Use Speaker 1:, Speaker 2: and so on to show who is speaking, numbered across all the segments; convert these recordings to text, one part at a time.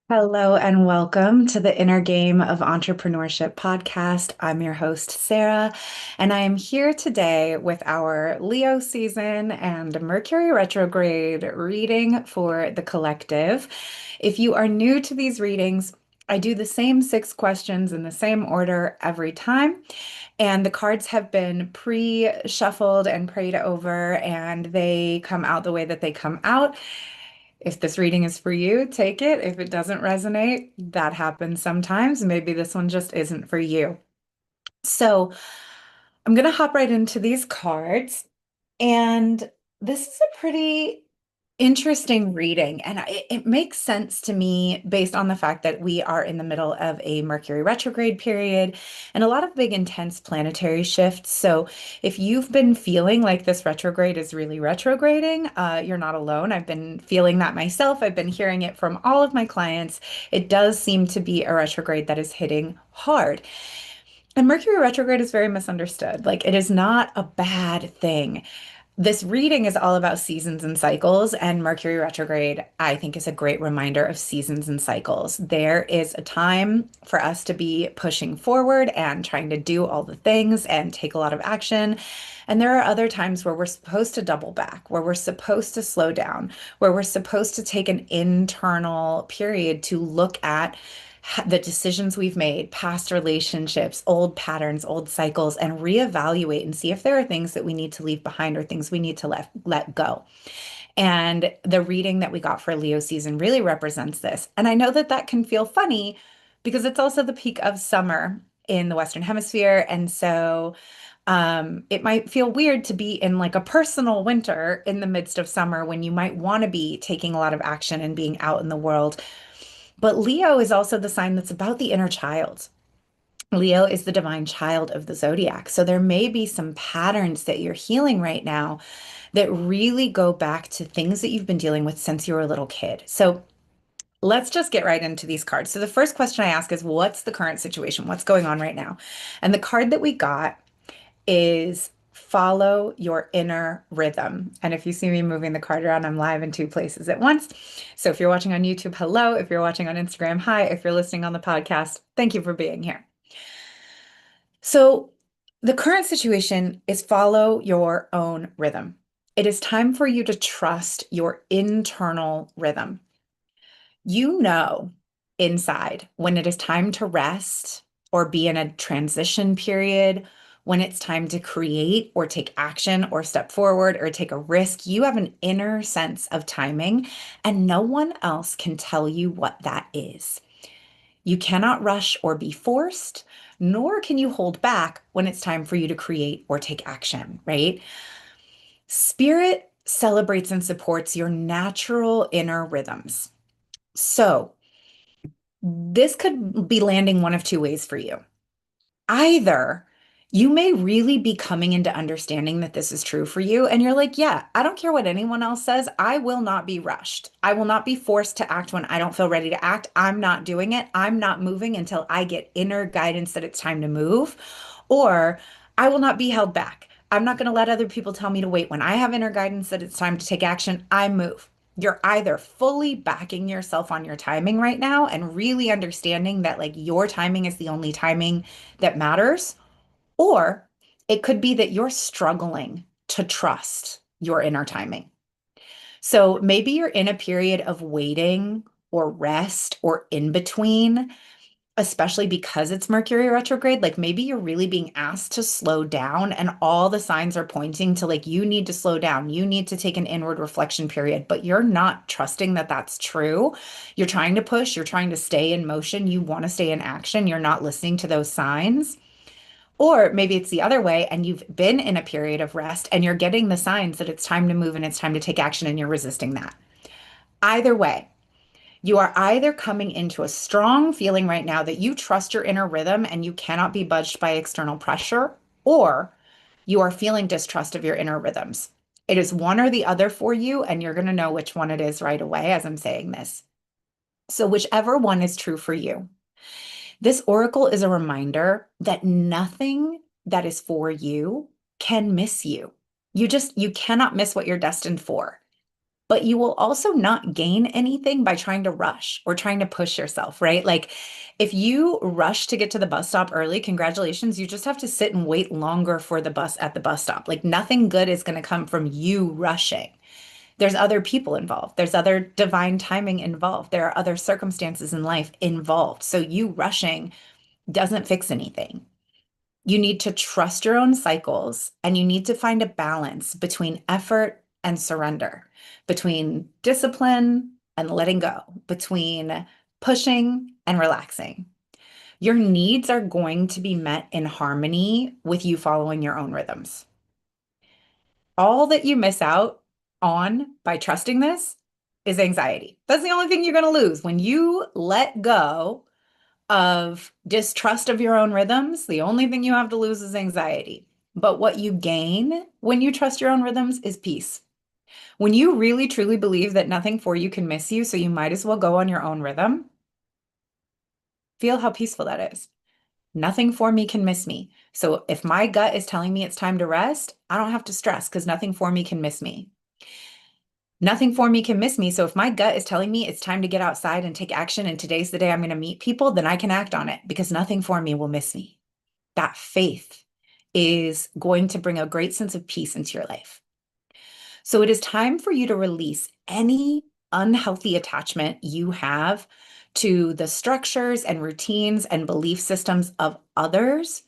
Speaker 1: Hello and welcome to the Inner Game of Entrepreneurship podcast. I'm your host, Sarah, and I am here today with our Leo season and Mercury retrograde reading for the collective. If you are new to these readings, I do the same 6 questions in the same order every time. And the cards have been pre-shuffled and prayed over, and they come out the way that they come out. If this reading is for you, take it. If it doesn't resonate, that happens sometimes. Maybe this one just isn't for you. So I'm going to hop right into these cards. And this is a pretty interesting reading. And it makes sense to me based on the fact that we are in the middle of a Mercury retrograde period and a lot of big, intense planetary shifts. So if you've been feeling like this retrograde is really retrograding, you're not alone. I've been feeling that myself. I've been hearing it from all of my clients. It does seem to be a retrograde that is hitting hard. And Mercury retrograde is very misunderstood. Like, it is not a bad thing. This reading is all about seasons and cycles, and Mercury retrograde, I think, is a great reminder of seasons and cycles. There is a time for us to be pushing forward and trying to do all the things and take a lot of action. And there are other times where we're supposed to double back, where we're supposed to slow down, where we're supposed to take an internal period to look at the decisions we've made, past relationships, old patterns, old cycles, and reevaluate and see if there are things that we need to leave behind or things we need to let go. And the reading that we got for Leo season really represents this. And I know that that can feel funny because it's also the peak of summer in the Western Hemisphere. And so it might feel weird to be in like a personal winter in the midst of summer when you might want to be taking a lot of action and being out in the world. But Leo is also the sign that's about the inner child. Leo is the divine child of the zodiac. So there may be some patterns that you're healing right now that really go back to things that you've been dealing with since you were a little kid. So let's just get right into these cards. So the first question I ask is, what's the current situation? What's going on right now? And the card that we got is follow your inner rhythm. And if you see me moving the card around, I'm live in 2 places at once. So if you're watching on YouTube, hello. If you're watching on Instagram, hi. If you're listening on the podcast, thank you for being here. So the current situation is follow your own rhythm. It is time for you to trust your internal rhythm. You know inside when it is time to rest or be in a transition period, when it's time to create or take action or step forward or take a risk. You have an inner sense of timing, and no one else can tell you what that is. You cannot rush or be forced, nor can you hold back when it's time for you to create or take action, right? Spirit celebrates and supports your natural inner rhythms. So, this could be landing one of two ways for you. Either you may really be coming into understanding that this is true for you, and you're like, yeah, I don't care what anyone else says. I will not be rushed. I will not be forced to act when I don't feel ready to act. I'm not doing it. I'm not moving until I get inner guidance that it's time to move. Or I will not be held back. I'm not going to let other people tell me to wait. When I have inner guidance that it's time to take action, I move. You're either fully backing yourself on your timing right now and really understanding that like your timing is the only timing that matters, or it could be that you're struggling to trust your inner timing. So maybe you're in a period of waiting or rest or in between, especially because it's Mercury retrograde. Like maybe you're really being asked to slow down, and all the signs are pointing to like you need to slow down. You need to take an inward reflection period, but you're not trusting that that's true. You're trying to push, you're trying to stay in motion, you want to stay in action, you're not listening to those signs. Or maybe it's the other way, and you've been in a period of rest and you're getting the signs that it's time to move and it's time to take action, and you're resisting that. Either way, you are either coming into a strong feeling right now that you trust your inner rhythm and you cannot be budged by external pressure, or you are feeling distrust of your inner rhythms. It is one or the other for you, and you're going to know which one it is right away as I'm saying this. So, whichever one is true for you, this oracle is a reminder that nothing that is for you can miss you. You cannot miss what you're destined for. but you will also not gain anything by trying to rush or trying to push yourself, right? Like if you rush to get to the bus stop early, congratulations, you just have to sit and wait longer for the bus at the bus stop. Like nothing good is going to come from you rushing. There's other people involved. There's other divine timing involved. There are other circumstances in life involved. So you rushing doesn't fix anything. You need to trust your own cycles and you need to find a balance between effort and surrender, between discipline and letting go, between pushing and relaxing. Your needs are going to be met in harmony with you following your own rhythms. All that you miss out on by trusting this is anxiety. That's the only thing you're going to lose. When you let go of distrust of your own rhythms, the only thing you have to lose is anxiety. But what you gain when you trust your own rhythms is peace. When you really truly believe that nothing for you can miss you, so you might as well go on your own rhythm, feel how peaceful that is. Nothing for me can miss me. So if my gut is telling me it's time to rest, I don't have to stress because nothing for me can miss me. Nothing for me can miss me. So if my gut is telling me it's time to get outside and take action and today's the day I'm going to meet people, then I can act on it because nothing for me will miss me. That faith is going to bring a great sense of peace into your life. So it is time for you to release any unhealthy attachment you have to the structures and routines and belief systems of others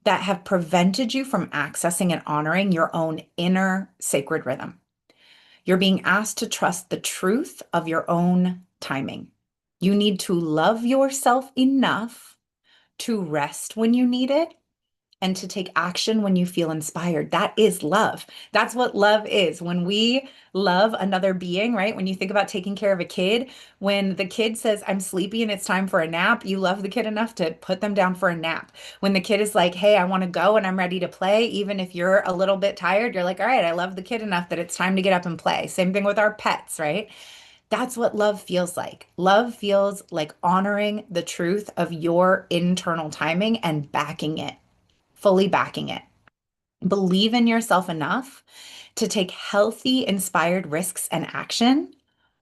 Speaker 1: that have prevented you from accessing and honoring your own inner sacred rhythm. You're being asked to trust the truth of your own timing. You need to love yourself enough to rest when you need it and to take action when you feel inspired. That is love. That's what love is. When we love another being, right? When you think about taking care of a kid, when the kid says, I'm sleepy and it's time for a nap, you love the kid enough to put them down for a nap. When the kid is like, hey, I want to go and I'm ready to play, even if you're a little bit tired, you're like, all right, I love the kid enough that it's time to get up and play. Same thing with our pets, right? That's what love feels like. Love feels like honoring the truth of your internal timing and backing it, fully backing it. Believe in yourself enough to take healthy, inspired risks and action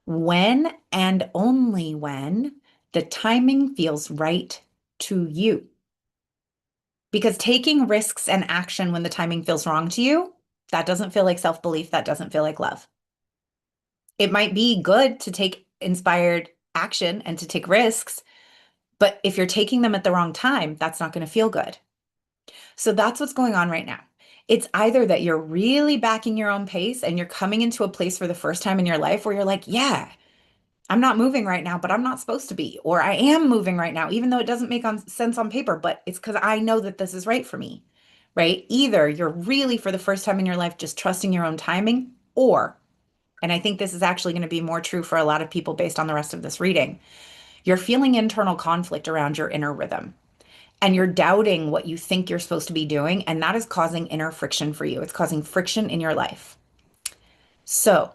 Speaker 1: when and only when the timing feels right to you. Because taking risks and action when the timing feels wrong to you, that doesn't feel like self-belief. That doesn't feel like love. It might be good to take inspired action and to take risks, but if you're taking them at the wrong time, that's not going to feel good. So that's what's going on right now. It's either that you're really backing your own pace and you're coming into a place for the first time in your life where you're like, yeah, I'm not moving right now, but I'm not supposed to be. Or I am moving right now, even though it doesn't make sense on paper, but it's because I know that this is right for me, right? Either you're really for the first time in your life just trusting your own timing, or, and I think this is actually going to be more true for a lot of people based on the rest of this reading, you're feeling internal conflict around your inner rhythm and you're doubting what you think you're supposed to be doing. And that is causing inner friction for you. It's causing friction in your life. So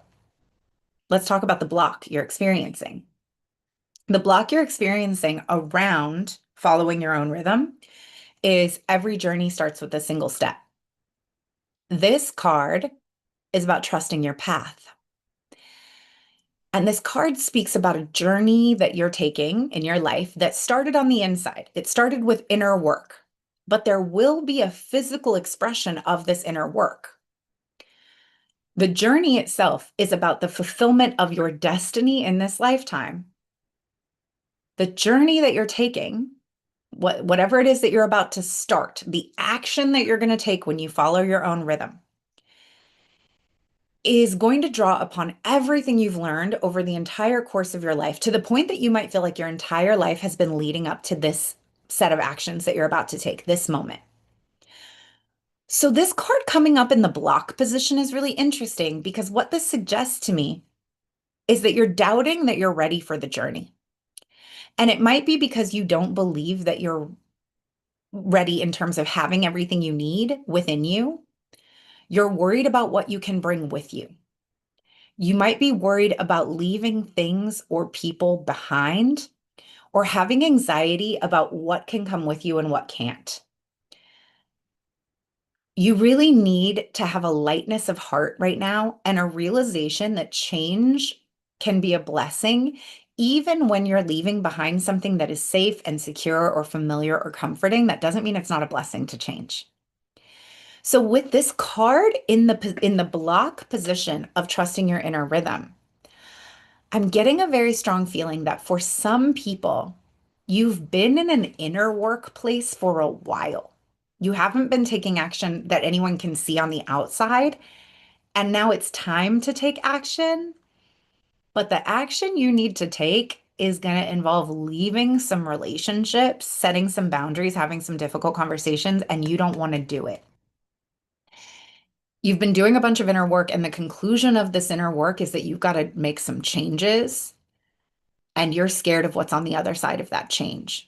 Speaker 1: let's talk about the block you're experiencing. The block you're experiencing around following your own rhythm is every journey starts with a single step. This card is about trusting your path. And this card speaks about a journey that you're taking in your life that started on the inside. It started with inner work, but there will be a physical expression of this inner work. The journey itself is about the fulfillment of your destiny in this lifetime. The journey that you're taking, whatever it is that you're about to start, the action that you're going to take when you follow your own rhythm, is going to draw upon everything you've learned over the entire course of your life to the point that you might feel like your entire life has been leading up to this set of actions that you're about to take, this moment. So this card coming up in the block position is really interesting because what this suggests to me is that you're doubting that you're ready for the journey. And it might be because you don't believe that you're ready in terms of having everything you need within you. You're worried about what you can bring with you. You might be worried about leaving things or people behind or having anxiety about what can come with you and what can't. You really need to have a lightness of heart right now and a realization that change can be a blessing, even when you're leaving behind something that is safe and secure or familiar or comforting. That doesn't mean it's not a blessing to change. So with this card in the block position of trusting your inner rhythm, I'm getting a very strong feeling that for some people, you've been in an inner workplace for a while. You haven't been taking action that anyone can see on the outside, and now it's time to take action. But the action you need to take is going to involve leaving some relationships, setting some boundaries, having some difficult conversations, and you don't want to do it. You've been doing a bunch of inner work, and the conclusion of this inner work is that you've got to make some changes, and you're scared of what's on the other side of that change.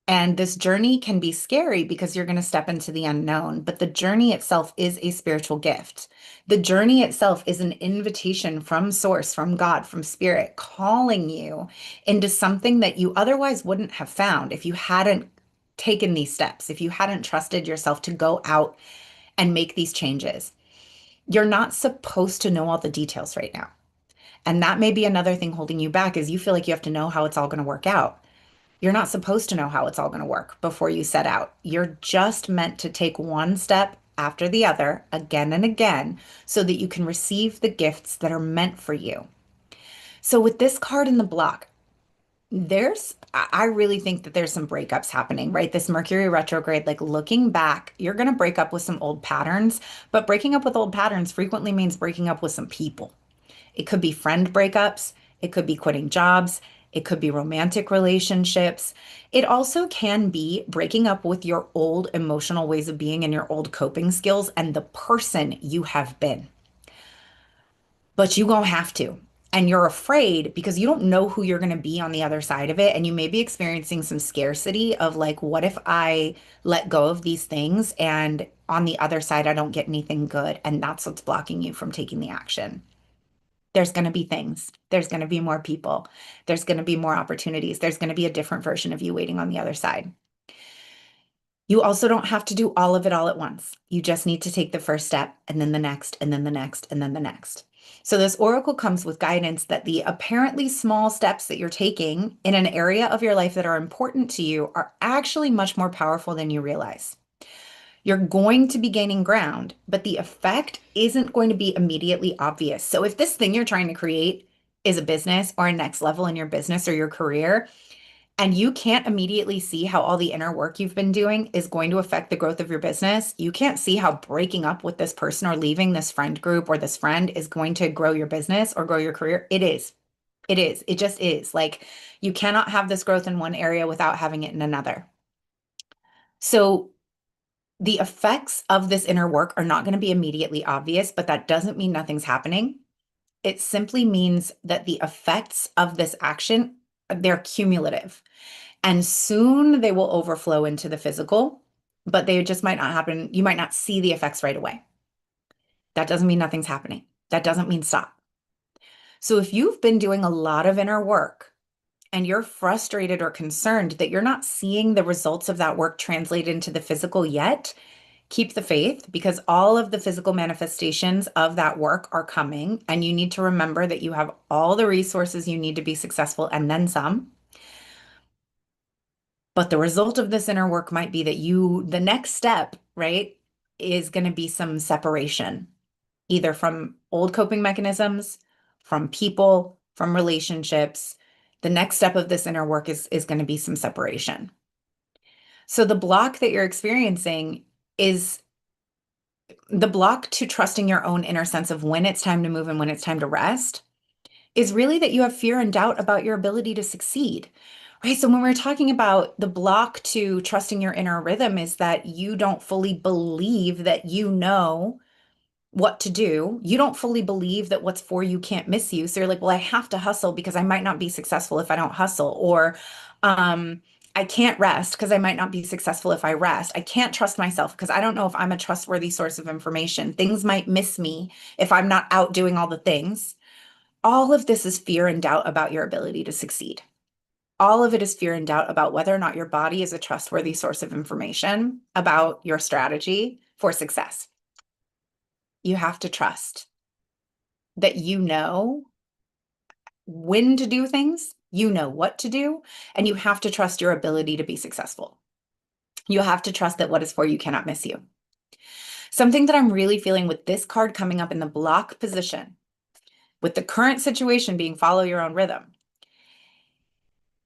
Speaker 1: And this journey can be scary because you're going to step into the unknown, but the journey itself is a spiritual gift. The journey itself is an invitation from source, from God, from spirit, calling you into something that you otherwise wouldn't have found if you hadn't taken these steps, if you hadn't trusted yourself to go out and make these changes. You're not supposed to know all the details right now. And that may be another thing holding you back is you feel like you have to know how it's all going to work out. You're not supposed to know how it's all going to work before you set out. You're just meant to take one step after the other again and again so that you can receive the gifts that are meant for you. So with this card in the block, I really think that there's some breakups happening, right? This Mercury retrograde, like looking back, you're going to break up with some old patterns, but breaking up with old patterns frequently means breaking up with some people. It could be friend breakups, it could be quitting jobs, it could be romantic relationships. It also can be breaking up with your old emotional ways of being and your old coping skills and the person you have been. But you gonna have to. And you're afraid because you don't know who you're going to be on the other side of it. And you may be experiencing some scarcity of like, what if I let go of these things and on the other side, I don't get anything good? And that's what's blocking you from taking the action. There's going to be things. There's going to be more people. There's going to be more opportunities. There's going to be a different version of you waiting on the other side. You also don't have to do all of it all at once. You just need to take the first step and then the next, and then the next, and then the next. So this oracle comes with guidance that the apparently small steps that you're taking in an area of your life that are important to you are actually much more powerful than you realize. You're going to be gaining ground, but the effect isn't going to be immediately obvious. So if this thing you're trying to create is a business or a next level in your business or your career, and you can't immediately see how all the inner work you've been doing is going to affect the growth of your business, you can't see how breaking up with this person or leaving this friend group or this friend is going to grow your business or grow your career. It is. It is. It just is. Like you cannot have this growth in one area without having it in another. So the effects of this inner work are not going to be immediately obvious, but that doesn't mean nothing's happening. It simply means that the effects of this action, they're cumulative. And soon they will overflow into the physical, but they just might not happen. You might not see the effects right away. That doesn't mean nothing's happening. That doesn't mean stop. So if you've been doing a lot of inner work and you're frustrated or concerned that you're not seeing the results of that work translate into the physical yet, keep the faith because all of the physical manifestations of that work are coming. And you need to remember that you have all the resources you need to be successful and then some. But the result of this inner work might be that the next step, right, is going to be some separation, either from old coping mechanisms, from people, from relationships. The next step of this inner work is going to be some separation. So the block that you're experiencing is the block to trusting your own inner sense of when it's time to move and when it's time to rest is really that you have fear and doubt about your ability to succeed, right? So when we're talking about the block to trusting your inner rhythm is that you don't fully believe that you know what to do. You don't fully believe that what's for you can't miss you. So you're like, well, I have to hustle because I might not be successful if I don't hustle. Or I can't rest because I might not be successful if I rest. I can't trust myself because I don't know if I'm a trustworthy source of information. Things might miss me if I'm not out doing all the things. All of this is fear and doubt about your ability to succeed. All of it is fear and doubt about whether or not your body is a trustworthy source of information about your strategy, for success. You have to trust that you know when to do things, you know what to do, and you have to trust your ability to be successful. You have to trust that what is for you cannot miss you. Something that I'm really feeling with this card coming up in the block position, with the current situation being follow your own rhythm,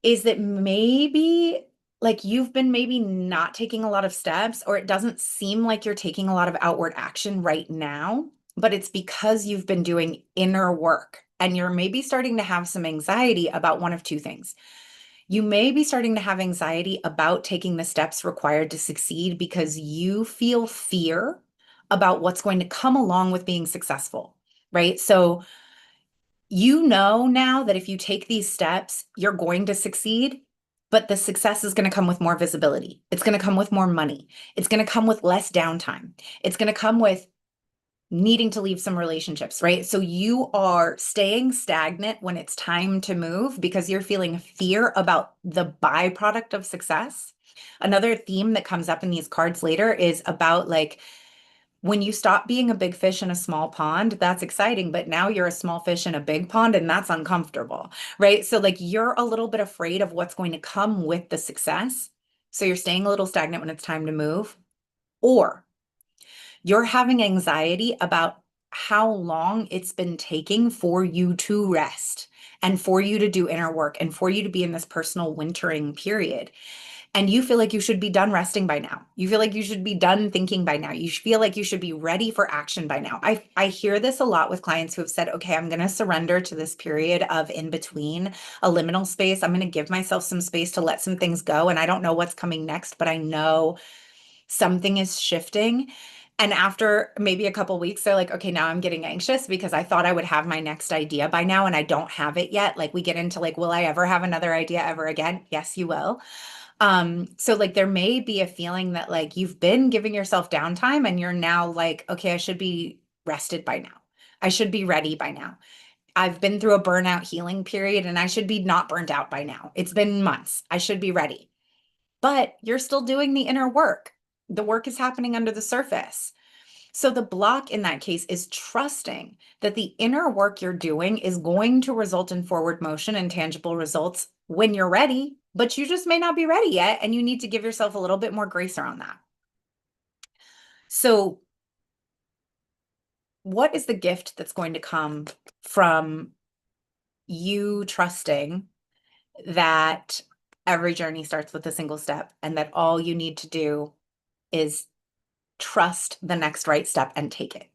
Speaker 1: is that maybe like you've been maybe not taking a lot of steps, or it doesn't seem like you're taking a lot of outward action right now, but it's because you've been doing inner work and you're maybe starting to have some anxiety about one of two things. You may be starting to have anxiety about taking the steps required to succeed because you feel fear about what's going to come along with being successful, right? So you know now that if you take these steps, you're going to succeed, but the success is going to come with more visibility. It's going to come with more money. It's going to come with less downtime. It's going to come with needing to leave some relationships, right? So you are staying stagnant when it's time to move because you're feeling fear about the byproduct of success. Another theme that comes up in these cards later is about like when you stop being a big fish in a small pond, that's exciting, but now you're a small fish in a big pond and that's uncomfortable, right? So like you're a little bit afraid of what's going to come with the success. So you're staying a little stagnant when it's time to move, or you're having anxiety about how long it's been taking for you to rest and for you to do inner work and for you to be in this personal wintering period. And you feel like you should be done resting by now. You feel like you should be done thinking by now. You feel like you should be ready for action by now. I hear this a lot with clients who have said, okay, I'm going to surrender to this period of in between, a liminal space. I'm going to give myself some space to let some things go. And I don't know what's coming next, but I know something is shifting. And after maybe a couple weeks, they're like, okay, now I'm getting anxious because I thought I would have my next idea by now and I don't have it yet. Like we get into like, will I ever have another idea ever again? Yes, you will. So like there may be a feeling that like you've been giving yourself downtime and you're now like, okay, I should be rested by now. I should be ready by now. I've been through a burnout healing period and I should be not burnt out by now. It's been months. I should be ready. But you're still doing the inner work. The work is happening under the surface. So the block in that case is trusting that the inner work you're doing is going to result in forward motion and tangible results when you're ready, but you just may not be ready yet. And you need to give yourself a little bit more grace around that. So what is the gift that's going to come from you trusting that every journey starts with a single step and that all you need to do is trust the next right step and take it?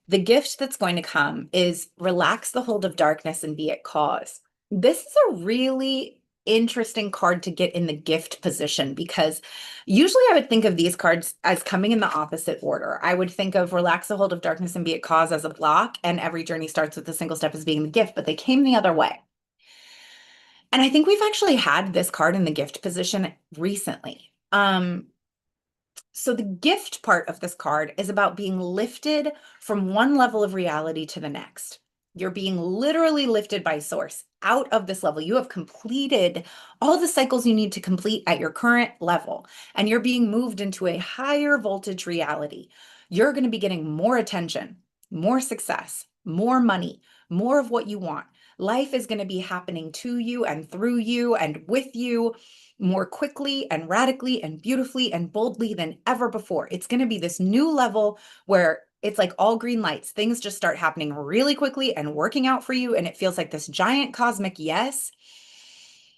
Speaker 1: The gift that's going to come is relax the hold of darkness and be at cause. This is a really interesting card to get in the gift position because usually I would think of these cards as coming in the opposite order. I would think of relax the hold of darkness and be at cause as a block, and every journey starts with a single step as being the gift, but they came the other way. And I think we've actually had this card in the gift position recently. So the gift part of this card is about being lifted from one level of reality to the next. You're being literally lifted by source out of this level. You have completed all the cycles you need to complete at your current level, and you're being moved into a higher voltage reality. You're going to be getting more attention, more success, more money, more of what you want. Life is going to be happening to you and through you and with you more quickly and radically and beautifully and boldly than ever before. It's going to be this new level where it's like all green lights. Things just start happening really quickly and working out for you. And it feels like this giant cosmic yes.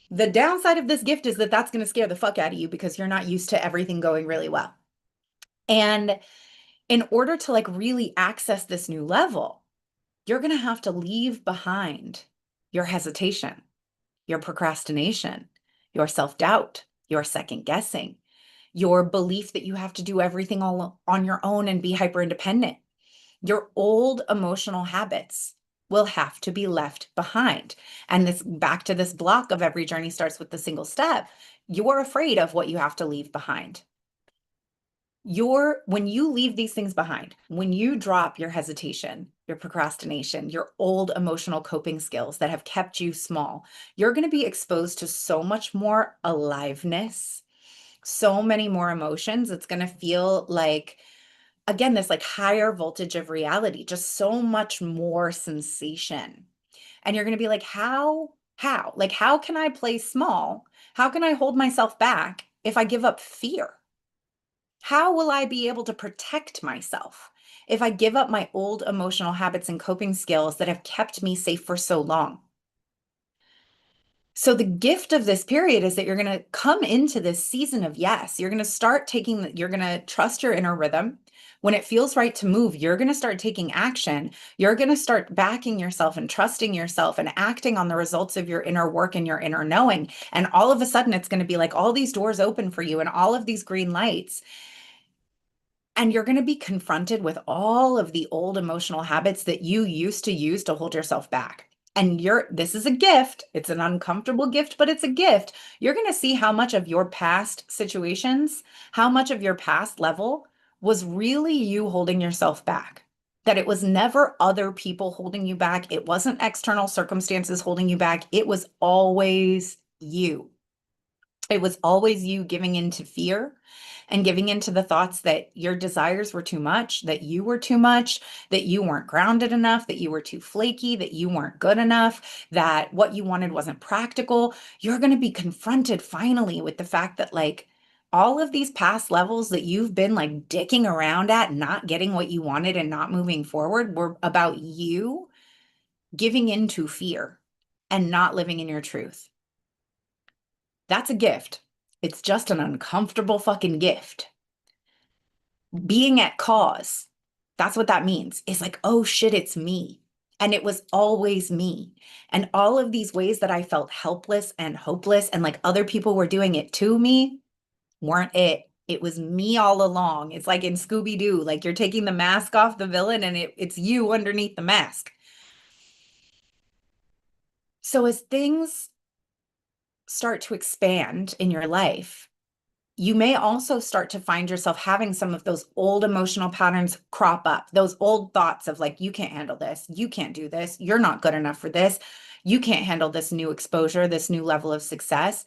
Speaker 1: The downside of this gift is that that's going to scare the fuck out of you because you're not used to everything going really well. And in order to like really access this new level, you're going to have to leave behind your hesitation, your procrastination, your self-doubt, your second guessing, your belief that you have to do everything all on your own and be hyper independent. Your old emotional habits will have to be left behind. And this back to this block of every journey starts with the single step. You're afraid of what you have to leave behind. When you leave these things behind, when you drop your hesitation, your procrastination, your old emotional coping skills that have kept you small, you're going to be exposed to so much more aliveness, so many more emotions. It's going to feel like, again, this like higher voltage of reality, just so much more sensation. And you're going to be like, how? Like, how can I play small? How can I hold myself back if I give up fear? How will I be able to protect myself if I give up my old emotional habits and coping skills that have kept me safe for so long? So the gift of this period is that you're going to come into this season of yes. You're going to start you're going to trust your inner rhythm. When it feels right to move, you're going to start taking action. You're going to start backing yourself and trusting yourself and acting on the results of your inner work and your inner knowing. And all of a sudden, it's going to be like all these doors open for you and all of these green lights. And you're going to be confronted with all of the old emotional habits that you used to use to hold yourself back. And this is a gift. It's an uncomfortable gift, but it's a gift. You're going to see how much of your past situations, how much of your past level was really you holding yourself back. That it was never other people holding you back. It wasn't external circumstances holding you back. It was always you. It was always you giving into fear and giving into the thoughts that your desires were too much, that you were too much, that you weren't grounded enough, that you were too flaky, that you weren't good enough, that what you wanted wasn't practical. You're going to be confronted finally with the fact that, like, all of these past levels that you've been like dicking around at, not getting what you wanted and not moving forward, were about you giving into fear and not living in your truth. That's a gift. It's just an uncomfortable fucking gift. Being at cause, that's what that means. It's like, oh shit, it's me. And it was always me. And all of these ways that I felt helpless and hopeless and like other people were doing it to me weren't it. It was me all along. It's like in Scooby-Doo, like you're taking the mask off the villain and it's you underneath the mask. So as things start to expand in your life, you may also start to find yourself having some of those old emotional patterns crop up, those old thoughts of like, you can't handle this, you can't do this, you're not good enough for this, you can't handle this new exposure, this new level of success.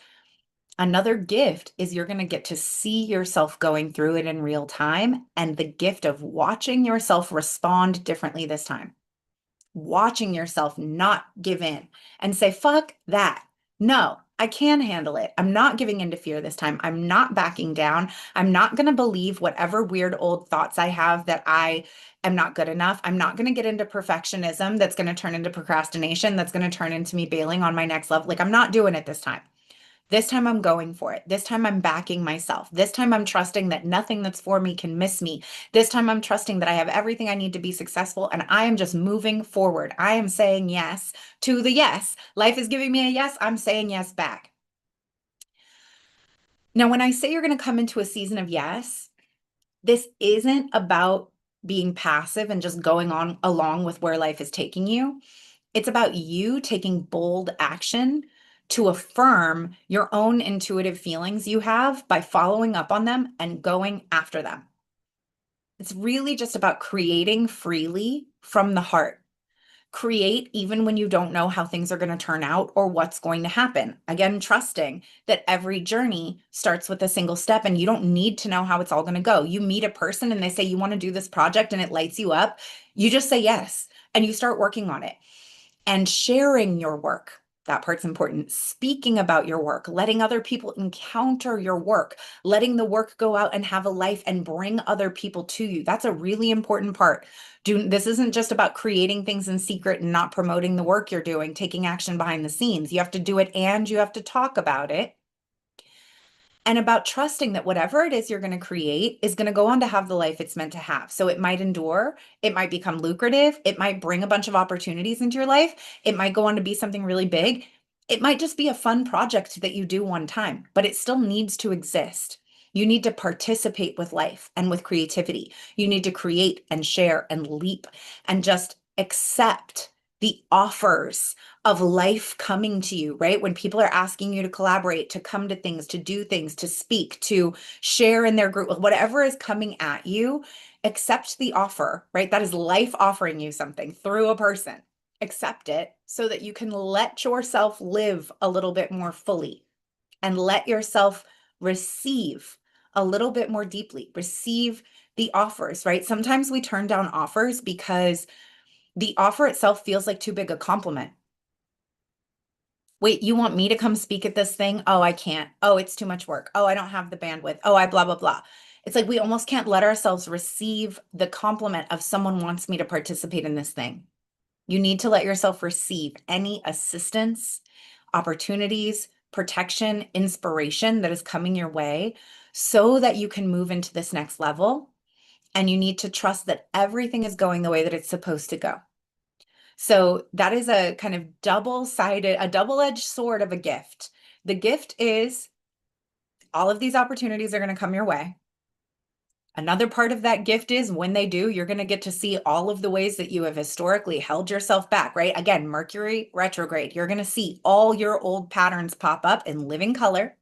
Speaker 1: Another gift is you're going to get to see yourself going through it in real time and the gift of watching yourself respond differently this time. Watching yourself not give in and say, fuck that. No, I can handle it. I'm not giving into fear this time. I'm not backing down. I'm not going to believe whatever weird old thoughts I have that I am not good enough. I'm not going to get into perfectionism that's going to turn into procrastination, that's going to turn into me bailing on my next level. Like, I'm not doing it this time. This time I'm going for it. This time I'm backing myself. This time I'm trusting that nothing that's for me can miss me. This time I'm trusting that I have everything I need to be successful and I am just moving forward. I am saying yes to the yes. Life is giving me a yes. I'm saying yes back. Now, when I say you're going to come into a season of yes, this isn't about being passive and just going on along with where life is taking you. It's about you taking bold action to affirm your own intuitive feelings you have by following up on them and going after them. It's really just about creating freely from the heart. Create even when you don't know how things are going to turn out or what's going to happen. Again, trusting that every journey starts with a single step and you don't need to know how it's all going to go. You meet a person and they say, you want to do this project and it lights you up. You just say yes and you start working on it and sharing your work. That part's important. Speaking about your work, letting other people encounter your work, letting the work go out and have a life and bring other people to you. That's a really important part. This isn't just about creating things in secret and not promoting the work you're doing, taking action behind the scenes. You have to do it and you have to talk about it. And about trusting that whatever it is you're going to create is going to go on to have the life it's meant to have. So it might endure, it might become lucrative, it might bring a bunch of opportunities into your life, it might go on to be something really big. It might just be a fun project that you do one time, but it still needs to exist. You need to participate with life and with creativity. You need to create and share and leap and just accept the offers of life coming to you, right? When people are asking you to collaborate, to come to things, to do things, to speak, to share in their group, whatever is coming at you, accept the offer, right? That is life offering you something through a person. Accept it so that you can let yourself live a little bit more fully and let yourself receive a little bit more deeply, receive the offers, right? Sometimes we turn down offers because the offer itself feels like too big a compliment. Wait, you want me to come speak at this thing? Oh, I can't. Oh, it's too much work. Oh, I don't have the bandwidth. Oh, I blah, blah, blah. It's like we almost can't let ourselves receive the compliment of someone wants me to participate in this thing. You need to let yourself receive any assistance, opportunities, protection, inspiration that is coming your way so that you can move into this next level. And you need to trust that everything is going the way that it's supposed to go. So that is a kind of double-sided, a double-edged sword of a gift. The gift is all of these opportunities are going to come your way. Another part of that gift is when they do, you're going to get to see all of the ways that you have historically held yourself back, right? Again, Mercury retrograde. You're going to see all your old patterns pop up in living color.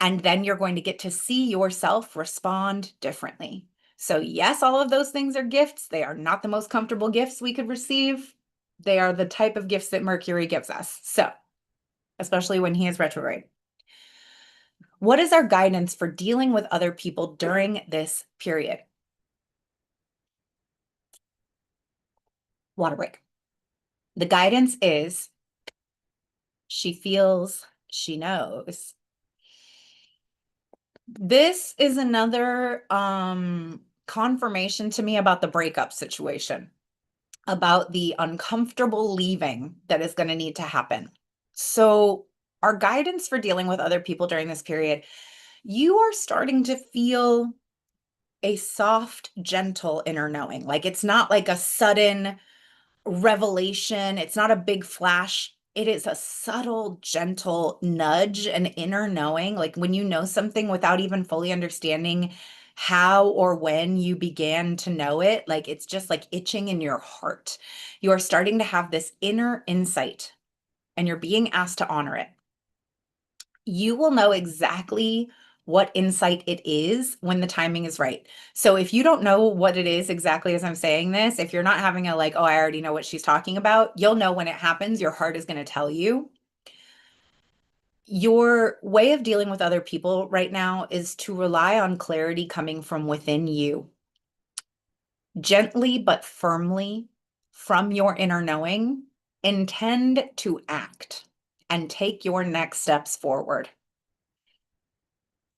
Speaker 1: And then you're going to get to see yourself respond differently. So yes, all of those things are gifts. They are not the most comfortable gifts we could receive. They are the type of gifts that Mercury gives us. So, especially when he is retrograde. What is our guidance for dealing with other people during this period? Water break. The guidance is she feels, she knows. This is another confirmation to me about the breakup situation, about the uncomfortable leaving that is going to need to happen. So, our guidance for dealing with other people during this period, you are starting to feel a soft, gentle inner knowing. Like it's not like a sudden revelation, it's not a big flash. It is a subtle, gentle nudge, an inner knowing. Like when you know something without even fully understanding how or when you began to know it, like it's just like itching in your heart. You are starting to have this inner insight and you're being asked to honor it. You will know exactly what insight it is when the timing is right. So if you don't know what it is exactly as I'm saying this, if you're not having a like, oh, I already know what she's talking about, you'll know when it happens. Your heart is going to tell you. Your way of dealing with other people right now is to rely on clarity coming from within you, gently but firmly from your inner knowing. Intend to act and take your next steps forward.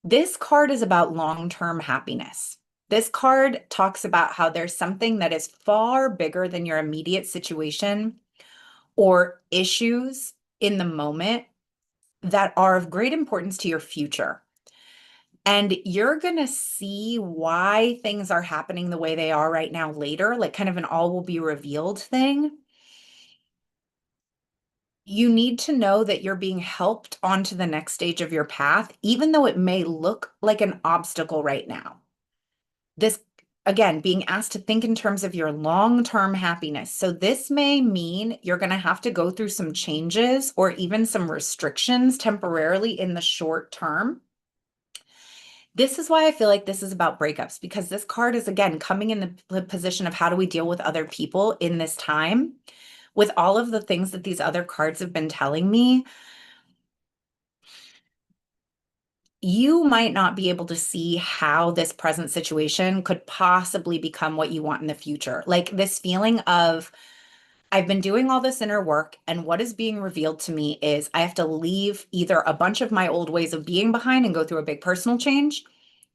Speaker 1: This card is about long-term happiness. This card talks about how there's something that is far bigger than your immediate situation or issues in the moment that are of great importance to your future. And you're going to see why things are happening the way they are right now later, like kind of an all will be revealed thing. You need to know that you're being helped onto the next stage of your path, even though it may look like an obstacle right now. This, again, being asked to think in terms of your long-term happiness. So this may mean you're going to have to go through some changes or even some restrictions temporarily in the short term. This is why I feel like this is about breakups, because this card is, again, coming in the position of how do we deal with other people in this time with all of the things that these other cards have been telling me. You might not be able to see how this present situation could possibly become what you want in the future. Like this feeling of, I've been doing all this inner work, and what is being revealed to me is I have to leave either a bunch of my old ways of being behind and go through a big personal change.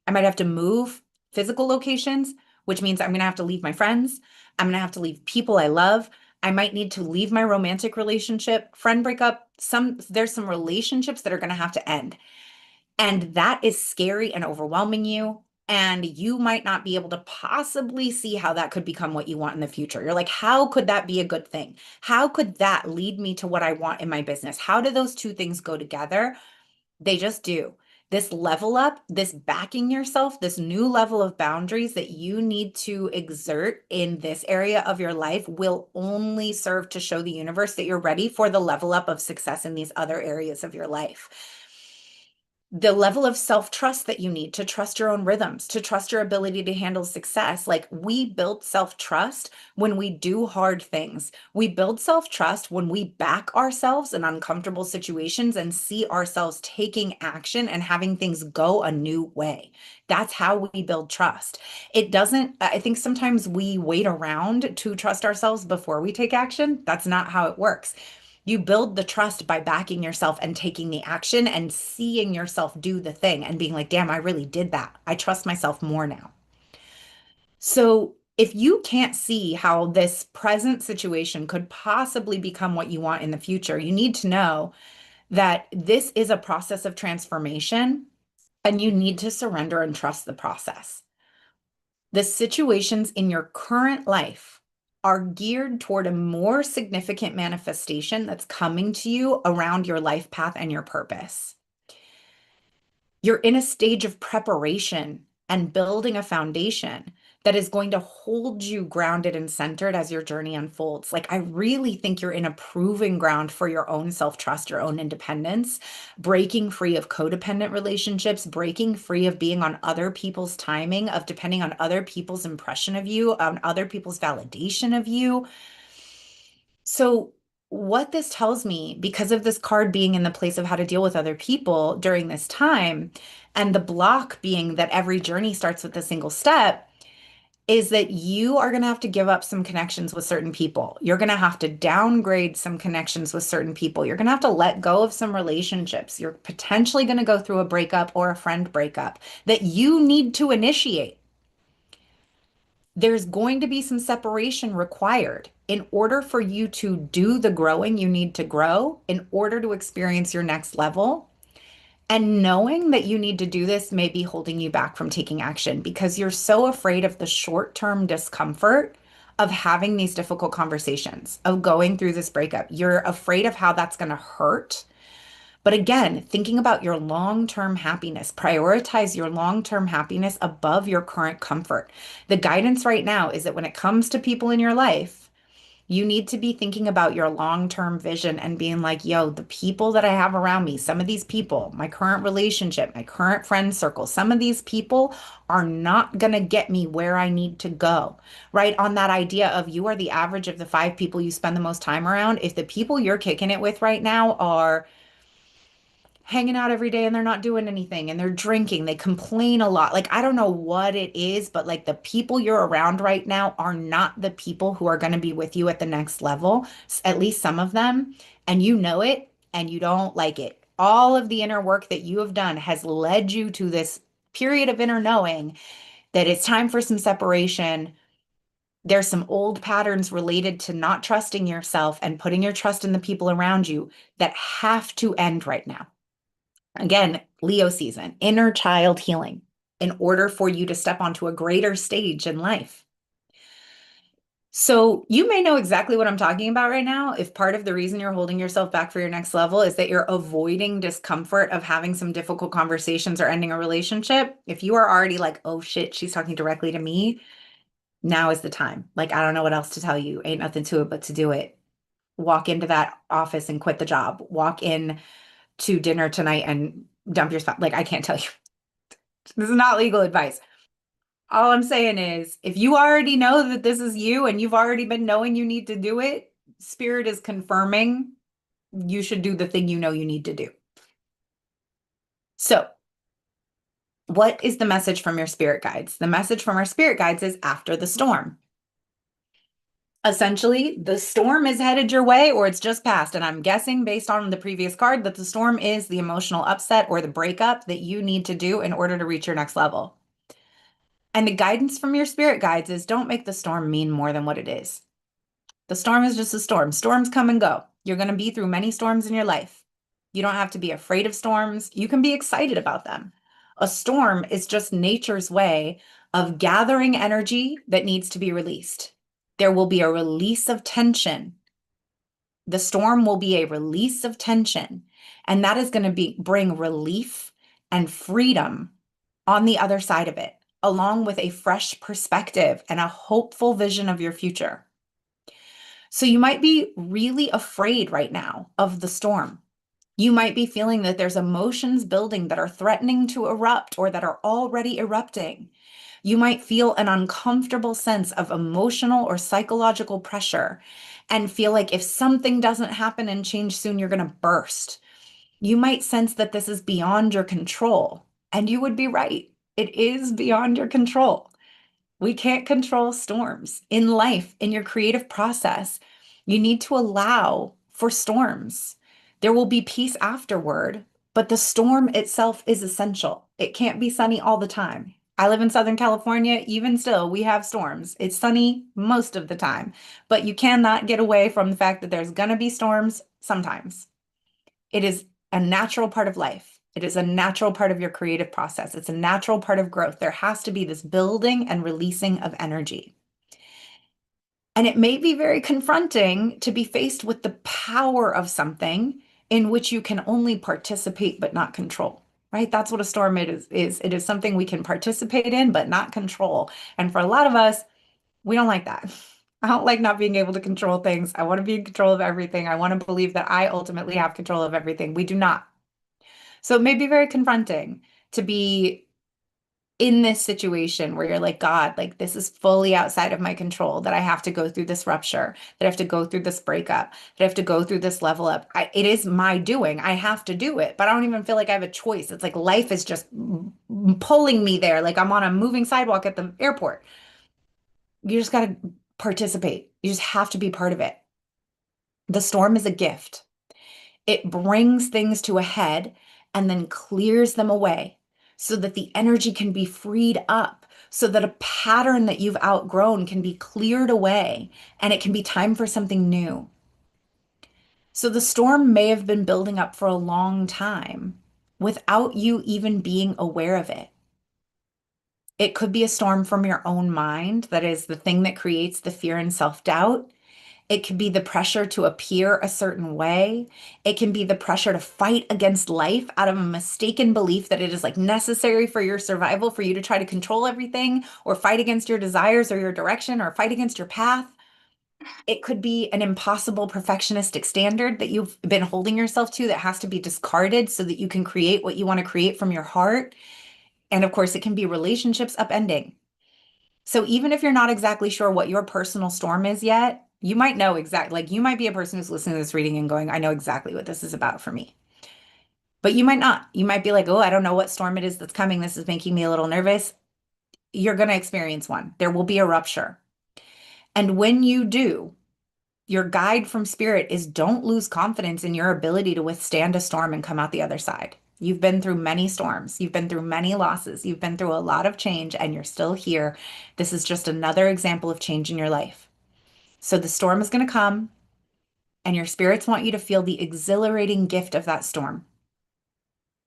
Speaker 1: I might have to move physical locations, which means I'm going to have to leave my friends. I'm going to have to leave people I love. I might need to leave my romantic relationship, friend breakup. There's some relationships that are going to have to end. And that is scary and overwhelming you. And you might not be able to possibly see how that could become what you want in the future. You're like, how could that be a good thing? How could that lead me to what I want in my business? How do those two things go together? They just do. This level up, this backing yourself, this new level of boundaries that you need to exert in this area of your life will only serve to show the universe that you're ready for the level up of success in these other areas of your life. the level of self-trust that you need to trust your own rhythms, to trust your ability to handle success. Like we build self-trust when we do hard things. We build self-trust when we back ourselves in uncomfortable situations and see ourselves taking action and having things go a new way. That's how we build trust. It doesn't, I think sometimes we wait around to trust ourselves before we take action. That's not how it works. You build the trust by backing yourself and taking the action and seeing yourself do the thing and being like, damn, I really did that. I trust myself more now. So if you can't see how this present situation could possibly become what you want in the future, you need to know that this is a process of transformation and you need to surrender and trust the process. The situations in your current life are geared toward a more significant manifestation that's coming to you around your life path and your purpose. You're in a stage of preparation and building a foundation that is going to hold you grounded and centered as your journey unfolds. Like, I really think you're in a proving ground for your own self-trust, your own independence, breaking free of codependent relationships, breaking free of being on other people's timing, of depending on other people's impression of you, on other people's validation of you. So, what this tells me, because of this card being in the place of how to deal with other people during this time, and the block being that every journey starts with a single step, is that you are going to have to give up some connections with certain people. You're going to have to downgrade some connections with certain people. You're going to have to let go of some relationships. You're potentially going to go through a breakup or a friend breakup that you need to initiate. There's going to be some separation required in order for you to do the growing you need to grow in order to experience your next level. And knowing that you need to do this may be holding you back from taking action because you're so afraid of the short-term discomfort of having these difficult conversations, of going through this breakup. You're afraid of how that's going to hurt. But again, thinking about your long-term happiness, prioritize your long-term happiness above your current comfort. The guidance right now is that when it comes to people in your life, you need to be thinking about your long-term vision and being like, yo, the people that I have around me, some of these people, my current relationship, my current friend circle, some of these people are not going to get me where I need to go, right? On that idea of you are the average of the 5 people you spend the most time around. If the people you're kicking it with right now are hanging out every day and they're not doing anything and they're drinking, they complain a lot. Like, I don't know what it is, but like the people you're around right now are not the people who are going to be with you at the next level, at least some of them. And you know it and you don't like it. All of the inner work that you have done has led you to this period of inner knowing that it's time for some separation. There's some old patterns related to not trusting yourself and putting your trust in the people around you that have to end right now. Again, Leo season, inner child healing in order for you to step onto a greater stage in life. So you may know exactly what I'm talking about right now. If part of the reason you're holding yourself back for your next level is that you're avoiding discomfort of having some difficult conversations or ending a relationship, if you are already like, oh shit, she's talking directly to me, now is the time. Like, I don't know what else to tell you. Ain't nothing to it but to do it. Walk into that office and quit the job. Walk in to dinner tonight and dump your spouse. Like, I can't tell you. This is not legal advice. All I'm saying is, if you already know that this is you and you've already been knowing you need to do it, Spirit is confirming you should do the thing you know you need to do. So, what is the message from your spirit guides? The message from our spirit guides is after the storm. Essentially, the storm is headed your way or it's just passed. And I'm guessing based on the previous card that the storm is the emotional upset or the breakup that you need to do in order to reach your next level. And the guidance from your spirit guides is don't make the storm mean more than what it is. The storm is just a storm. Storms come and go. You're going to be through many storms in your life. You don't have to be afraid of storms. You can be excited about them. A storm is just nature's way of gathering energy that needs to be released. There will be a release of tension. The storm will be a release of tension, and that is going to bring relief and freedom on the other side of it, along with a fresh perspective and a hopeful vision of your future. So you might be really afraid right now of the storm. You might be feeling that there's emotions building that are threatening to erupt or that are already erupting. You might feel an uncomfortable sense of emotional or psychological pressure and feel like if something doesn't happen and change soon, you're going to burst. You might sense that this is beyond your control, and you would be right. It is beyond your control. We can't control storms in life, in your creative process. You need to allow for storms. There will be peace afterward, but the storm itself is essential. It can't be sunny all the time. I live in Southern California. Even still, we have storms. It's sunny most of the time, but you cannot get away from the fact that there's going to be storms sometimes. It is a natural part of life. It is a natural part of your creative process. It's a natural part of growth. There has to be this building and releasing of energy. And it may be very confronting to be faced with the power of something in which you can only participate but not control, right? That's what a storm is. It is something we can participate in but not control. And for a lot of us, we don't like that. I don't like not being able to control things. I want to be in control of everything. I want to believe that I ultimately have control of everything. We do not. So it may be very confronting to be in this situation where you're like, God, like this is fully outside of my control, that I have to go through this rupture, that I have to go through this breakup, that I have to go through this level up. It is my doing. I have to do it, but I don't even feel like I have a choice. It's like life is just pulling me there. Like I'm on a moving sidewalk at the airport. You just got to participate. You just have to be part of it. The storm is a gift. It brings things to a head and then clears them away so that the energy can be freed up, so that a pattern that you've outgrown can be cleared away and it can be time for something new. So the storm may have been building up for a long time without you even being aware of it. It could be a storm from your own mind, that is the thing that creates the fear and self-doubt. It can be the pressure to appear a certain way. It can be the pressure to fight against life out of a mistaken belief that it is like necessary for your survival for you to try to control everything or fight against your desires or your direction or fight against your path. It could be an impossible perfectionistic standard that you've been holding yourself to that has to be discarded so that you can create what you want to create from your heart. And of course, it can be relationships upending. So even if you're not exactly sure what your personal storm is yet, you might know exactly, like you might be a person who's listening to this reading and going, I know exactly what this is about for me. But you might not. You might be like, oh, I don't know what storm it is that's coming. This is making me a little nervous. You're going to experience one. There will be a rupture. And when you do, your guide from spirit is don't lose confidence in your ability to withstand a storm and come out the other side. You've been through many storms. You've been through many losses. You've been through a lot of change and you're still here. This is just another example of change in your life. So the storm is going to come, and your spirits want you to feel the exhilarating gift of that storm.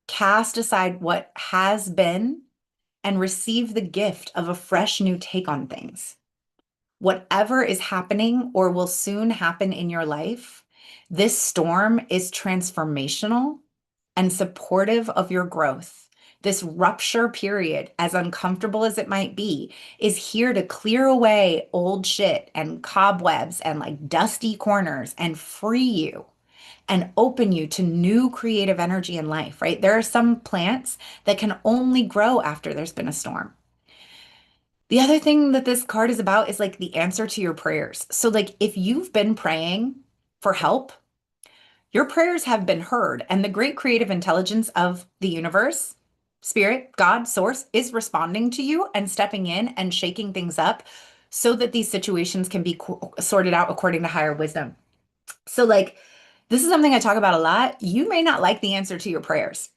Speaker 1: Cast aside what has been and receive the gift of a fresh new take on things. Whatever is happening or will soon happen in your life, this storm is transformational and supportive of your growth. This rupture period, as uncomfortable as it might be, is here to clear away old shit and cobwebs and like dusty corners and free you and open you to new creative energy in life, right? There are some plants that can only grow after there's been a storm. The other thing that this card is about is like the answer to your prayers. So, like, if you've been praying for help, your prayers have been heard, and the great creative intelligence of the universe, spirit, God, source, is responding to you and stepping in and shaking things up so that these situations can be sorted out according to higher wisdom. So, like, this is something I talk about a lot. You may not like the answer to your prayers.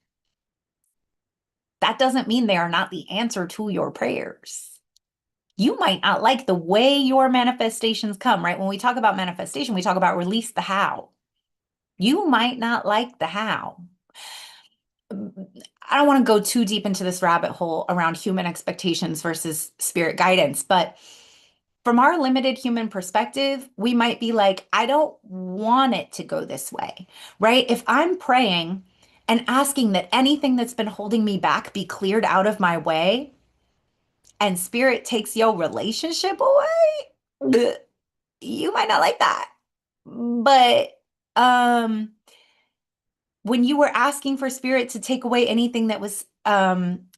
Speaker 1: That doesn't mean they are not the answer to your prayers. You might not like the way your manifestations come, right? When we talk about manifestation, we talk about release the how. You might not like the how. I don't want to go too deep into this rabbit hole around human expectations versus spirit guidance, but from our limited human perspective, we might be like, I don't want it to go this way, right? If I'm praying and asking that anything that's been holding me back be cleared out of my way, and spirit takes your relationship away, you might not like that. But when you were asking for spirit to take away anything that was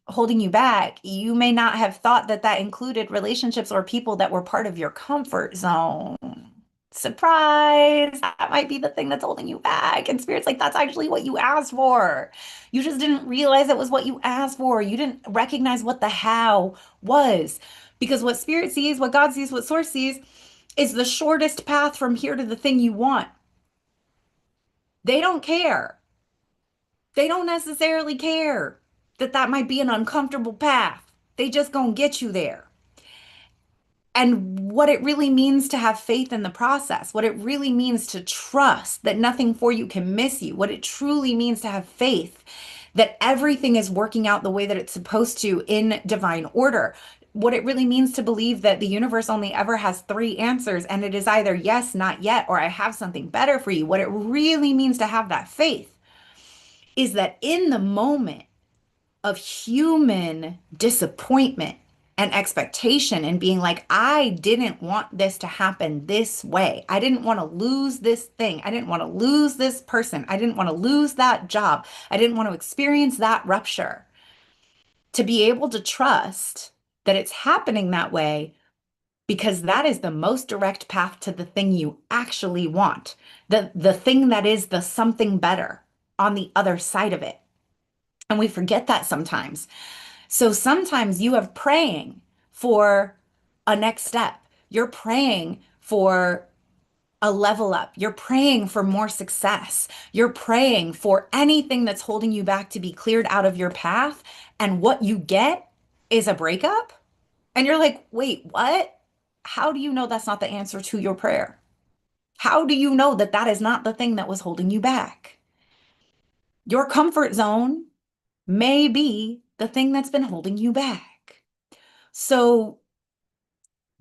Speaker 1: holding you back, you may not have thought that that included relationships or people that were part of your comfort zone. Surprise! That might be the thing that's holding you back. And spirit's like, that's actually what you asked for. You just didn't realize it was what you asked for. You didn't recognize what the how was. Because what spirit sees, what God sees, what source sees is the shortest path from here to the thing you want. They don't care. They don't necessarily care that that might be an uncomfortable path. They just gonna get you there. And what it really means to have faith in the process, what it really means to trust that nothing for you can miss you, what it truly means to have faith that everything is working out the way that it's supposed to in divine order. What it really means to believe that the universe only ever has three answers, and it is either yes, not yet, or I have something better for you. What it really means to have that faith is that in the moment of human disappointment and expectation and being like, I didn't want this to happen this way. I didn't want to lose this thing. I didn't want to lose this person. I didn't want to lose that job. I didn't want to experience that rupture. To be able to trust that it's happening that way because that is the most direct path to the thing you actually want, the thing that is the something better on the other side of it. And we forget that sometimes. So sometimes you have praying for a next step. You're praying for a level up. You're praying for more success. You're praying for anything that's holding you back to be cleared out of your path. And what you get is a breakup. And you're like, wait, what? How do you know that's not the answer to your prayer? How do you know that that is not the thing that was holding you back? Your comfort zone may be the thing that's been holding you back. So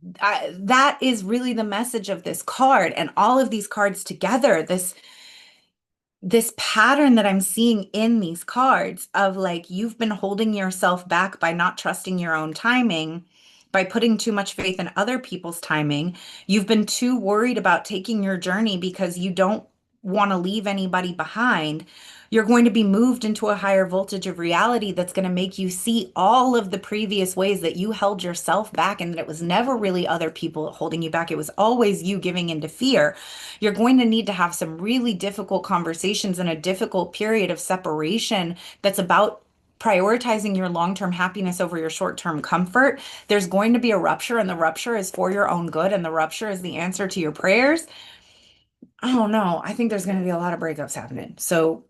Speaker 1: that is really the message of this card and all of these cards together. This pattern that I'm seeing in these cards of like you've been holding yourself back by not trusting your own timing, by putting too much faith in other people's timing. You've been too worried about taking your journey because you don't want to leave anybody behind. You're going to be moved into a higher voltage of reality that's going to make you see all of the previous ways that you held yourself back and that it was never really other people holding you back. It was always you giving into fear. You're going to need to have some really difficult conversations in a difficult period of separation that's about prioritizing your long-term happiness over your short-term comfort. There's going to be a rupture, and the rupture is for your own good, and the rupture is the answer to your prayers. I don't know. I think there's going to be a lot of breakups happening. So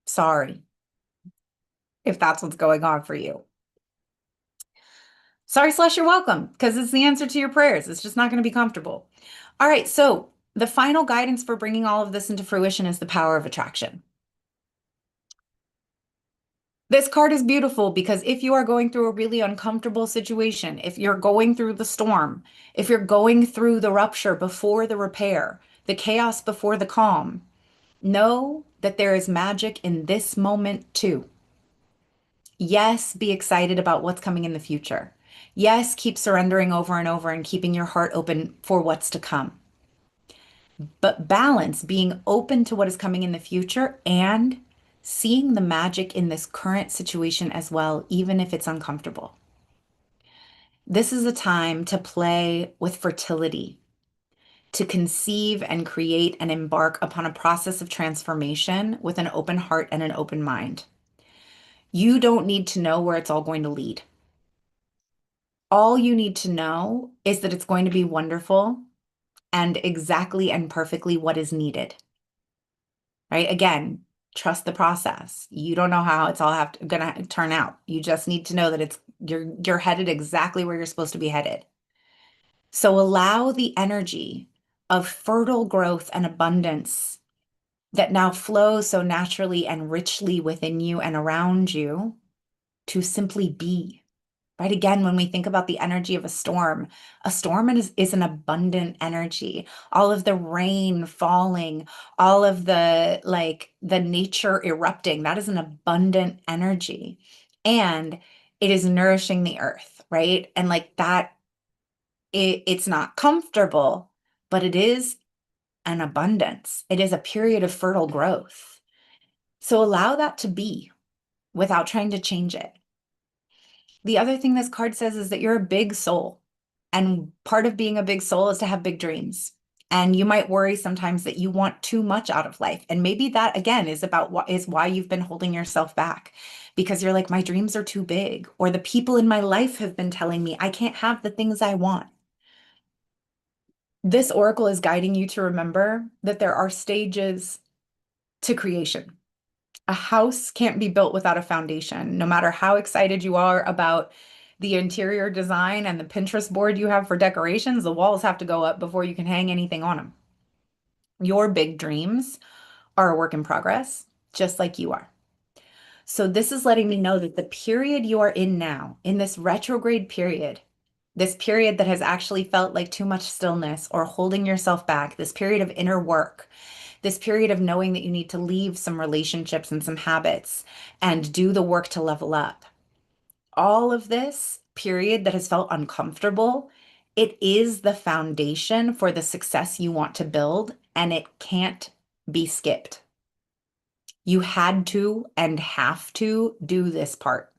Speaker 1: sorry if that's what's going on for you. Sorry slash you're welcome, because it's the answer to your prayers. It's just not going to be comfortable. All right, so the final guidance for bringing all of this into fruition is the power of attraction. This card is beautiful because if you are going through a really uncomfortable situation, if you're going through the storm, if you're going through the rupture before the repair, the chaos before the calm, know that there is magic in this moment too. Yes, be excited about what's coming in the future. Yes, keep surrendering over and over and keeping your heart open for what's to come. But balance being open to what is coming in the future and seeing the magic in this current situation as well, even if it's uncomfortable. This is a time to play with fertility, to conceive and create and embark upon a process of transformation with an open heart and an open mind. You don't need to know where it's all going to lead. All you need to know is that it's going to be wonderful and exactly and perfectly what is needed. Right? Again, trust the process. You don't know how it's all gonna turn out. You just need to know that you're headed exactly where you're supposed to be headed. So allow the energy of fertile growth and abundance that now flows so naturally and richly within you and around you to simply be. Right. Again, when we think about the energy of a storm is an abundant energy. All of the rain falling, all of the nature erupting, that is an abundant energy. And it is nourishing the earth, right? And like that, it's not comfortable, but it is and abundance. It is a period of fertile growth. So allow that to be without trying to change it. The other thing this card says is that you're a big soul. And part of being a big soul is to have big dreams. And you might worry sometimes that you want too much out of life. And maybe that again is about what is why you've been holding yourself back, because you're like, my dreams are too big, or the people in my life have been telling me I can't have the things I want. This oracle is guiding you to remember that there are stages to creation. A house can't be built without a foundation. No matter how excited you are about the interior design and the Pinterest board you have for decorations, the walls have to go up before you can hang anything on them. Your big dreams are a work in progress, just like you are. So this is letting me know that the period you are in now, in this retrograde period, this period that has actually felt like too much stillness or holding yourself back, this period of inner work, this period of knowing that you need to leave some relationships and some habits and do the work to level up. All of this period that has felt uncomfortable, it is the foundation for the success you want to build, and it can't be skipped. You had to and have to do this part.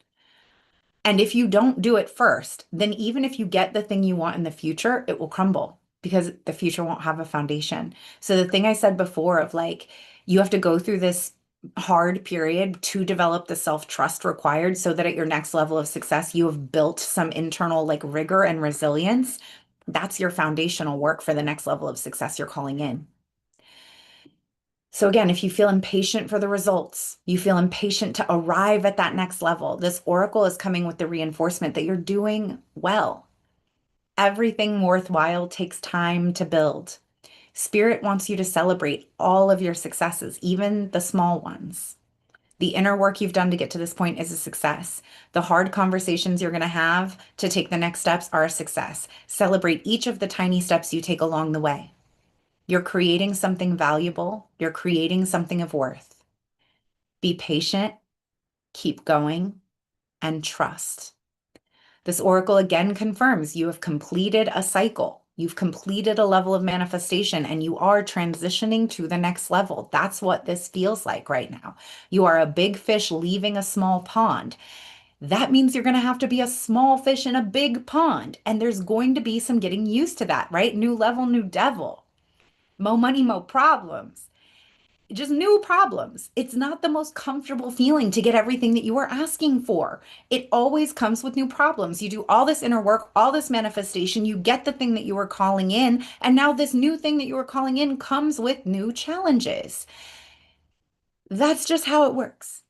Speaker 1: And if you don't do it first, then even if you get the thing you want in the future, it will crumble because the future won't have a foundation. So the thing I said before of like, you have to go through this hard period to develop the self-trust required so that at your next level of success, you have built some internal like rigor and resilience. That's your foundational work for the next level of success you're calling in. So again, if you feel impatient for the results, you feel impatient to arrive at that next level, this oracle is coming with the reinforcement that you're doing well. Everything worthwhile takes time to build. Spirit wants you to celebrate all of your successes, even the small ones. The inner work you've done to get to this point is a success. The hard conversations you're going to have to take the next steps are a success. Celebrate each of the tiny steps you take along the way. You're creating something valuable. You're creating something of worth. Be patient, keep going, and trust. This oracle again confirms you have completed a cycle. You've completed a level of manifestation and you are transitioning to the next level. That's what this feels like right now. You are a big fish leaving a small pond. That means you're going to have to be a small fish in a big pond. And there's going to be some getting used to that, right? New level, new devil. Mo money, mo problems. Just new problems. It's not the most comfortable feeling to get everything that you are asking for. It always comes with new problems. You do all this inner work, all this manifestation, you get the thing that you were calling in, and now this new thing that you were calling in comes with new challenges. That's just how it works.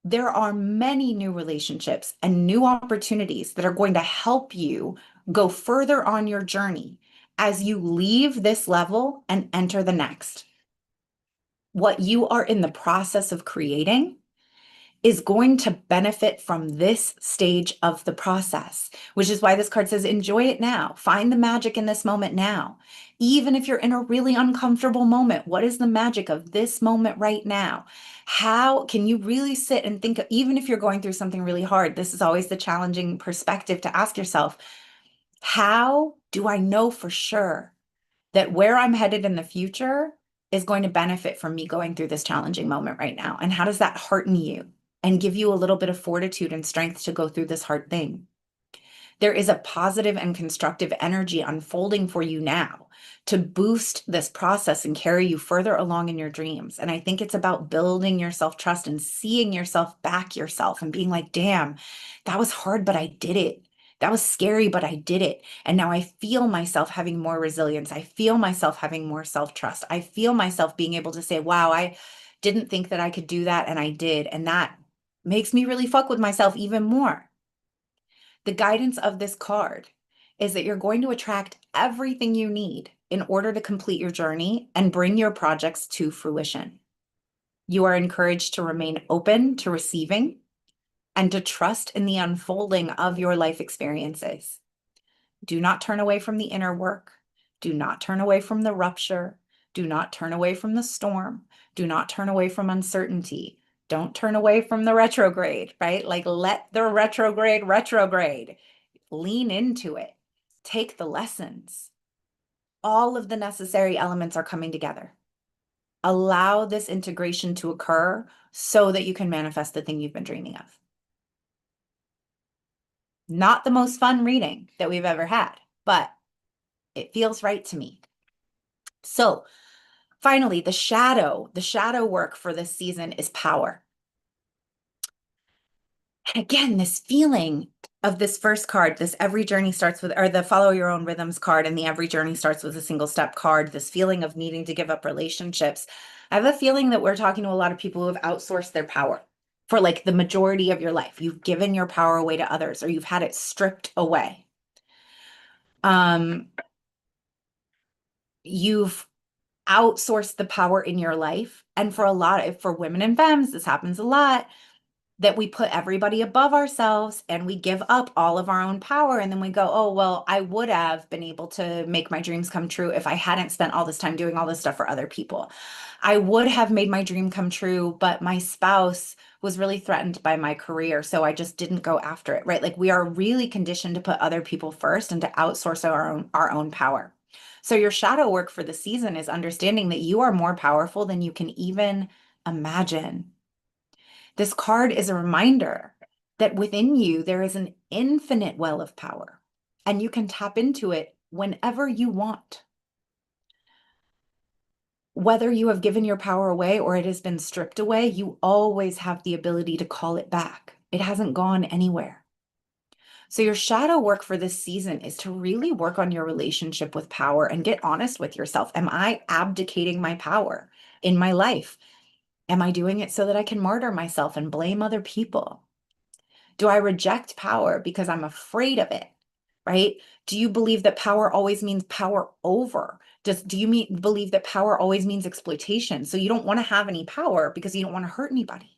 Speaker 1: There are many new relationships and new opportunities that are going to help you go further on your journey as you leave this level and enter the next. What you are in the process of creating is going to benefit from this stage of the process, which is why this card says, enjoy it now. Find the magic in this moment now. Even if you're in a really uncomfortable moment, what is the magic of this moment right now? How can you really sit and think, even if you're going through something really hard, this is always the challenging perspective to ask yourself, how do I know for sure that where I'm headed in the future is going to benefit from me going through this challenging moment right now? And how does that hearten you and give you a little bit of fortitude and strength to go through this hard thing? There is a positive and constructive energy unfolding for you now to boost this process and carry you further along in your dreams. And I think it's about building your self-trust and seeing yourself back yourself and being like, damn, that was hard, but I did it. That was scary, but I did it. And now I feel myself having more resilience. I feel myself having more self-trust. I feel myself being able to say, wow, I didn't think that I could do that, and I did. And that makes me really fuck with myself even more. The guidance of this card is that you're going to attract everything you need in order to complete your journey and bring your projects to fruition. You are encouraged to remain open to receiving and to trust in the unfolding of your life experiences. Do not turn away from the inner work. Do not turn away from the rupture. Do not turn away from the storm. Do not turn away from uncertainty. Don't turn away from the retrograde, right? Like let the retrograde. Lean into it. Take the lessons. all of the necessary elements are coming together. Allow this integration to occur so that you can manifest the thing you've been dreaming of. Not the most fun reading that we've ever had, but it feels right to me. So finally, the shadow work for this season is power. And again, this feeling of this first card, this every journey starts with, or the follow your own rhythms card, and the every journey starts with a single step card, this feeling of needing to give up relationships. I have a feeling that we're talking to a lot of people who have outsourced their power for like the majority of your life. You've given your power away to others, or you've had it stripped away. You've outsourced the power in your life. And for women and femmes, this happens a lot, that we put everybody above ourselves and we give up all of our own power. And then we go, oh, well, I would have been able to make my dreams come true if I hadn't spent all this time doing all this stuff for other people. I would have made my dream come true, but my spouse was really threatened by my career, so I just didn't go after it, right? Like we are really conditioned to put other people first and to outsource our own power. So your shadow work for the season is understanding that you are more powerful than you can even imagine. This card is a reminder that within you, there is an infinite well of power, and you can tap into it whenever you want. Whether you have given your power away or it has been stripped away, you always have the ability to call it back. It hasn't gone anywhere. So your shadow work for this season is to really work on your relationship with power and get honest with yourself. Am I abdicating my power in my life? Am I doing it so that I can martyr myself and blame other people? Do I reject power because I'm afraid of it? Right? Do you believe that power always means power over? Do you believe that power always means exploitation? So you don't want to have any power because you don't want to hurt anybody?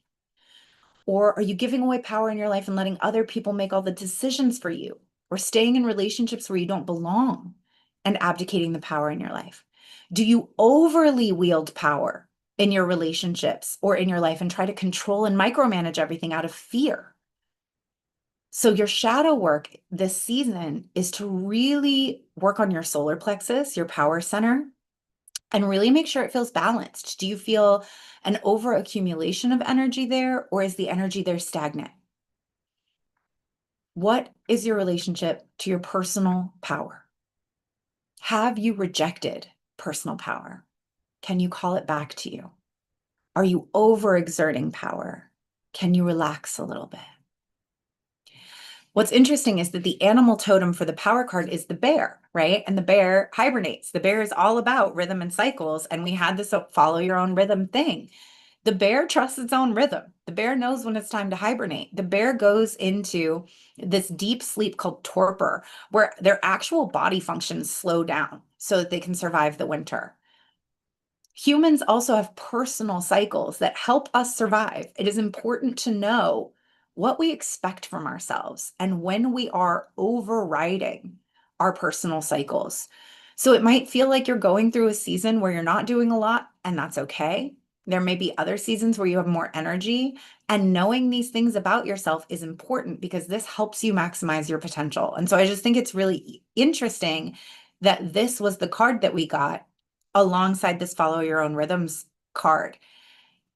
Speaker 1: Or are you giving away power in your life and letting other people make all the decisions for you? Or staying in relationships where you don't belong and abdicating the power in your life? Do you overly wield power in your relationships or in your life and try to control and micromanage everything out of fear? So your shadow work this season is to really work on your solar plexus, your power center, and really make sure it feels balanced. Do you feel an overaccumulation of energy there, or is the energy there stagnant? What is your relationship to your personal power? Have you rejected personal power? Can you call it back to you? Are you overexerting power? Can you relax a little bit? What's interesting is that the animal totem for the power card is the bear, right? And the bear hibernates. The bear is all about rhythm and cycles. And we had this follow your own rhythm thing. The bear trusts its own rhythm. The bear knows when it's time to hibernate. The bear goes into this deep sleep called torpor, where their actual body functions slow down so that they can survive the winter. Humans also have personal cycles that help us survive. It is important to know what we expect from ourselves and when we are overriding our personal cycles. So it might feel like you're going through a season where you're not doing a lot, and that's okay. There may be other seasons where you have more energy, and knowing these things about yourself is important because this helps you maximize your potential. And so I just think it's really interesting that this was the card that we got alongside this follow your own rhythms card.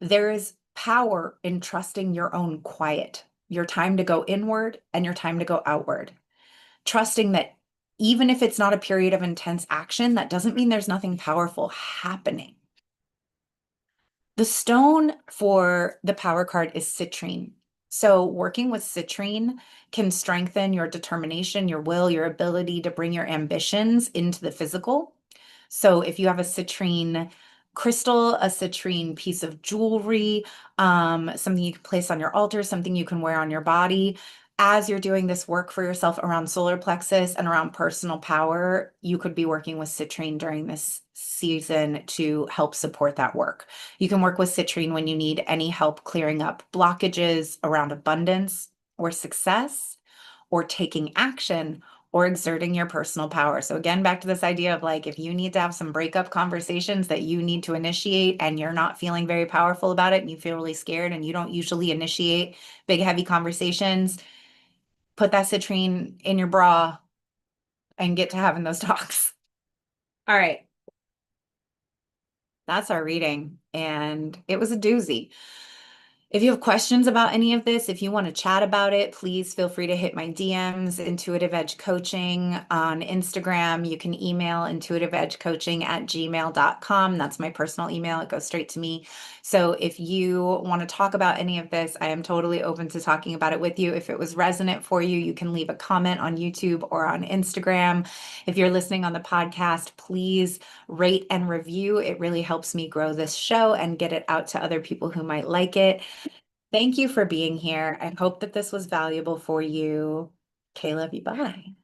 Speaker 1: There is power in trusting your own quiet, your time to go inward and your time to go outward. Trusting that even if it's not a period of intense action, that doesn't mean there's nothing powerful happening. The stone for the power card is citrine. So working with citrine can strengthen your determination, your will, your ability to bring your ambitions into the physical. So if you have a citrine crystal, a citrine piece of jewelry, something you can place on your altar, something you can wear on your body, as you're doing this work for yourself around solar plexus and around personal power, you could be working with citrine during this season to help support that work. You can work with citrine when you need any help clearing up blockages around abundance or success or taking action or exerting your personal power. So again, back to this idea of like, if you need to have some breakup conversations that you need to initiate and you're not feeling very powerful about it and you feel really scared and you don't usually initiate big, heavy conversations, put that citrine in your bra and get to having those talks. All right, that's our reading, and it was a doozy. If you have questions about any of this, if you want to chat about it, please feel free to hit my DMs, Intuitive Edge Coaching on Instagram. You can email intuitiveedgecoaching@gmail.com. That's my personal email. It goes straight to me. So if you want to talk about any of this, I am totally open to talking about it with you. If it was resonant for you, you can leave a comment on YouTube or on Instagram. If you're listening on the podcast, please rate and review. It really helps me grow this show and get it out to other people who might like it. Thank you for being here. I hope that this was valuable for you. Okay, love you. Bye.